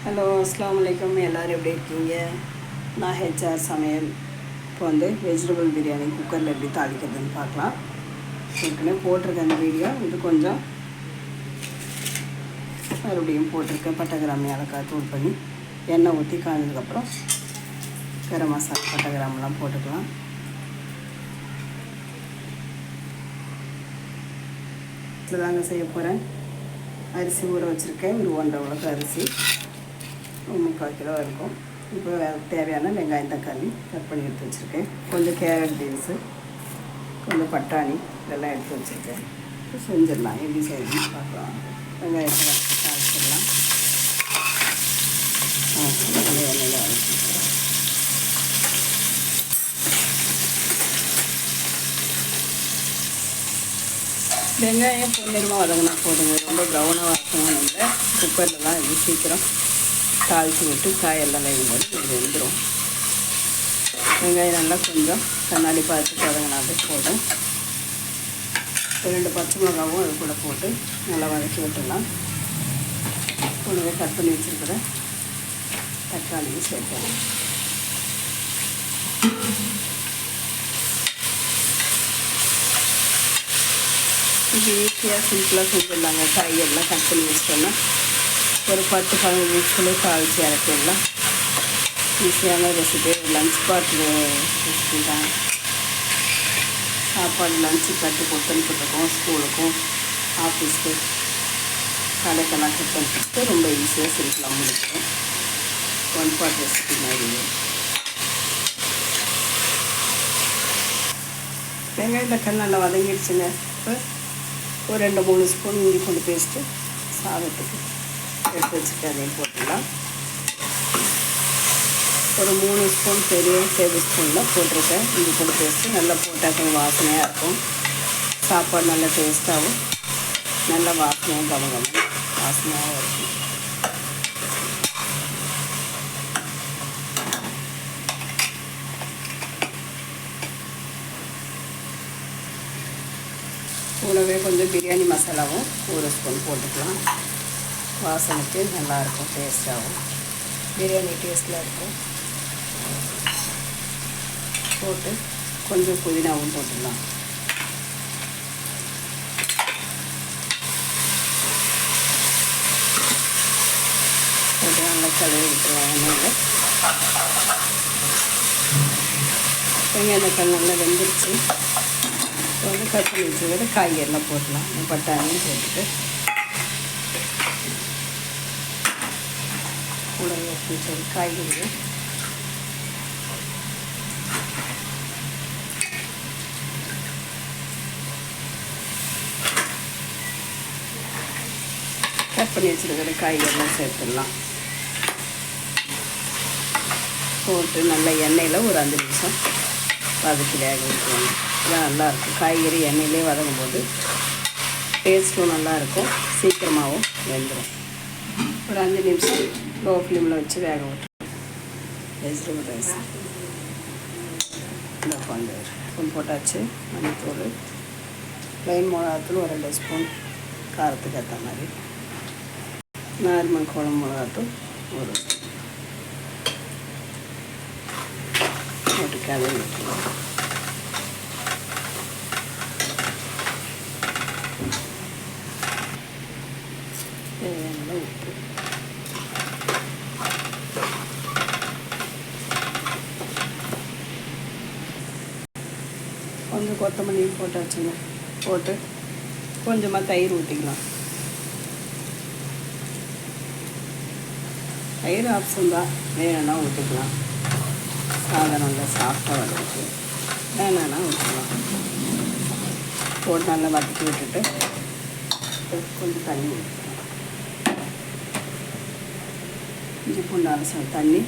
Hello அஸ்ஸலாமு அலைக்கும். எல்லோரும் எப்படி இருக்கீங்க? நான் ஹெச்ஆர் சமையல். இப்போ வந்து வெஜிடபிள் பிரியாணி குக்கரில் எப்படி தாளிக்கிறதுன்னு பார்க்கலாம். ஏற்கனவே போட்டிருக்கேன் அந்த வீடியோ. இது கொஞ்சம் மறுபடியும் போட்டிருக்கேன். பட்டை கிராம்பு ஏலக்காய் தூள் பண்ணி எண்ணெய் ஊற்றி காய்ஞ்சதுக்கப்புறம் கரம் மசாலா பட்டை கிராம்பெலாம் போட்டுக்கலாம். இதில் தாங்க செய்ய போகிறேன். அரிசி ஊற வச்சுருக்கேன். ஒரு 1.5 உலக்கு அரிசி, 3/4 கிலோ இருக்கும். இப்போ தேவையான வெங்காயம் தக்காளி கட் பண்ணி எடுத்து வச்சுருக்கேன். கொஞ்சம் கேரட் பீன்ஸு, கொஞ்சம் பட்டாணி இதெல்லாம் எடுத்து வச்சுருக்கேன். இப்போ செஞ்சிடலாம். எப்படி செய்யணும்னு பார்க்கலாம். வெங்காயத்தை தாளிச்சிடலாம். எண்ணெயில் வதக்கிக்கலாம். வெங்காயம் பொன்னிறமாக வதங்கினா போதுங்க. ரொம்ப ப்ரௌனாக வதக்கணும் இல்லை. குக்கரில் தான் இது சீக்கிரம் தாளித்து விட்டு காயெல்லாம் வேகும்போது இது வெந்துடும். வெங்காயம் நல்லா கொஞ்சம் கண்ணாடி பார்த்து வதங்கினாலே போதும். 2 பச்சை மிளகாவும் அது கூட போட்டு நல்லா வதக்கி விட்டுடலாம். கூடவே கட் பண்ணி வச்சுருக்கிற தக்காளியும் சேர்க்கலாம். இது ஈஸியாக சிம்பிளாக செஞ்சிடலாங்க. காய்கறிலாம் கட் பண்ணி வச்சிட்டோன்னா ஒரு 10-15 நிமிஷத்துலேயே தாளித்து இறக்கிடலாம். ஈஸியான ரெசிபி. லஞ்ச் பாட்டில் ரெசிபி தான். சாப்பாடு லஞ்சு கட்டு கொடுத்துருக்கோம். ஸ்கூலுக்கும் ஆஃபீஸ்க்கு கடைக்கெல்லாம் கொடுத்துட்டு ரொம்ப ஈஸியாக சிம்பிளாக முடிக்கும். 1 பாட் ரெசிபி மாதிரி. வெங்காயம் தக்காளி நல்லா வதங்கிடுச்சுங்க. இப்போ ஒரு 2-3 ஸ்பூன் இஞ்சி பூண்டு பேஸ்ட்டு சாதத்துக்கு எடுத்து வச்சுட்டு அதையும் போட்டுடலாம். ஒரு 3 ஸ்பூன் பெரிய டேபிள் ஸ்பூனில் போட்டிருக்கேன் இஞ்சி பூண்டு பேஸ்ட்டு. நல்லா போட்டால் கொஞ்சம் வாசனையாக இருக்கும். சாப்பாடு நல்லா டேஸ்ட்டாகவும் நல்லா வாசனையாக கமகமும் வாசனையாகவும் இருக்கும். கூடவே கொஞ்சம் பிரியாணி மசாலாவும் 1 ஸ்பூன் போட்டுக்கலாம். வாசனைக்கு நல்லாயிருக்கும், டேஸ்ட்டாகவும் பிரியாணி டேஸ்ட்டில் இருக்கும். போட்டு கொஞ்சம் புதினாவும் போட்டுடலாம். போட்டு நல்லா கழுவி விட்டுருவாங்க. எண்ணெயில் வெங்காயம் தக்காளி நல்லா வெந்துருச்சு. இப்போ வந்து கட் பண்ணி வச்சுக்கிற காய்கறிலாம் போடலாம். பட்டாணியும் போட்டுட்டு கூட வச்சு காய்கறி கட் பண்ணி வச்சுருக்கிற காய்கறிலாம் சேர்த்துடலாம். போட்டு நல்லா எண்ணெயில் ஒரு 5 நிமிஷம் வதக்கி வேக வைக்கணும். இதெல்லாம் நல்லாயிருக்கும். காய்கறி எண்ணெயிலே வதங்கும் போது டேஸ்ட்டும் நல்லாயிருக்கும், சீக்கிரமாகவும் வெந்துடும். ஒரு 5 நிமிஷம் லோ ஃப்ளேமில் வச்சு வேக விட்டுருவோம். வெஜிடபிள் ரைஸ் இந்த கொஞ்சம் ஸ்பூன் போட்டாச்சு. மல்லித்தூள், ப்ளைன் மிளகாத்தூள் ஒரு 2 ஸ்பூன் காரத்துக்கு ஏற்ற மாதிரி, நார்மல் குழம்பு மிளகாத்தூள் ஒரு போட்டு கலரி விட்டுருவோம். தேவையான உப்பு, கொஞ்சம் கொத்தமல்லி போட்டாச்சுங்க. போட்டு கொஞ்சமாக தயிர் ஊற்றிக்கலாம். தயிர் ஆப்ஷன் தான், வேணும்னா ஊற்றிக்கலாம். சாதம் நல்லா சாஃப்டாக வதக்கு, வேணான்னா ஊற்றலாம். போட்டு நல்லா வதக்கி விட்டுட்டு கொஞ்சம் தண்ணி ஊற்றிக்கலாம். இஞ்சி பூண்டு அலசல் தண்ணி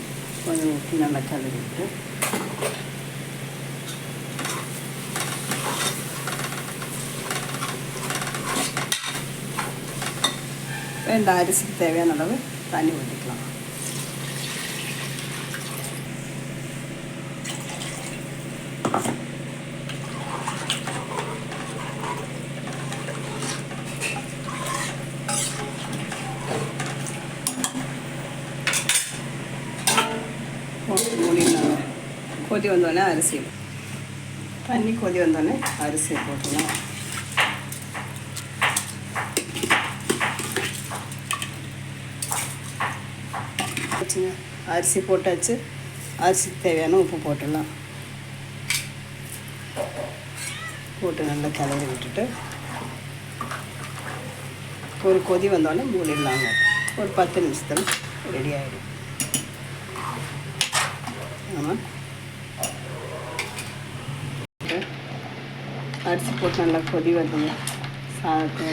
கொஞ்சம் ஊற்றி நல்லா கலரி விட்டு இந்த அரிசிக்கு தேவையான அளவு தண்ணி ஊற்றிக்கலாம். போட்டு மூடிடலாங்க. கொதி வந்தோடனே அரிசி தண்ணி கொதி வந்தோடனே அரிசியை போட்டுடலாம். வச்சுங்க, அரிசி போட்டாச்சு. அரிசிக்கு தேவையான உப்பு போட்டுடலாம். போட்டு நல்லா கிளறி விட்டுட்டு ஒரு கொதி வந்தோடனே மூடிடலாங்க. ஒரு 10 நிமிஷத்தில் ரெடி ஆகிடும். ஆமாம், அரிசி போட்டு நல்லா கொதி வருதுங்க. சாதத்தை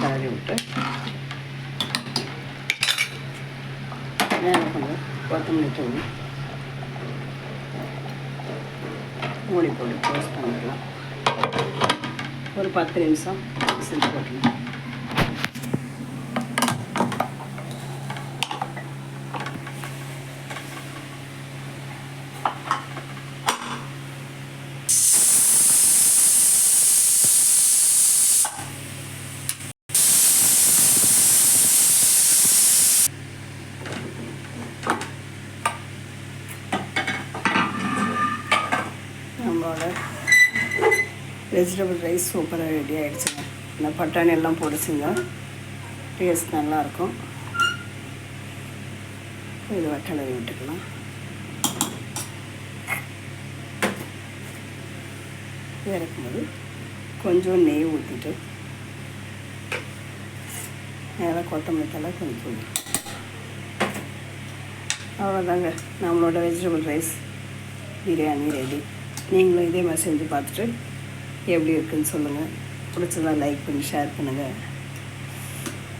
கிளறி விட்டு மேலே கொஞ்சம் கொத்தமல்லி தூள் மூடி போட்டு க்ளோஸ் பண்ணிக்கலாம். ஒரு 10 நிமிஷம் செஞ்சு போட்டுக்கலாம். நம்மளோட வெஜிடபிள் ரைஸ் சூப்பராக ரெடி ஆகிடுச்சுங்க. இந்த பட்டாணி எல்லாம் போடுச்சுங்க, டேஸ்ட் நல்லாயிருக்கும். இது கிளறி விட்டுக்கலாம். இறக்கும்போது கொஞ்சம் நெய் ஊற்றிட்டு மேலே கொத்தமல்லி தலை கொஞ்சம் தூள். அவ்வளோதாங்க, நம்மளோட வெஜிடபிள் ரைஸ் பிரியாணி ரெடி. நீங்களும் இதே மாதிரி செஞ்சு பார்த்துட்டு எப்படி இருக்குதுன்னு சொல்லுங்கள். பிடிச்சதா லைக் பண்ணி ஷேர் பண்ணுங்கள்.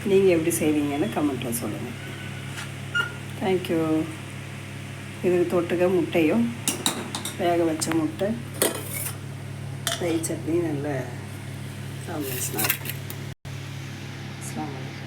நீங்கள் எப்படி செய்வீங்கன்னு கமெண்ட்டில் சொல்லுங்கள். தேங்க்யூ. இதுக்கு தொட்டுக்க முட்டையும் வேக வச்ச முட்டை தயிர் சட்னி நல்ல காம்பினேஷனாக இருக்கும். அஸ்ஸலாமு அலைக்கும்.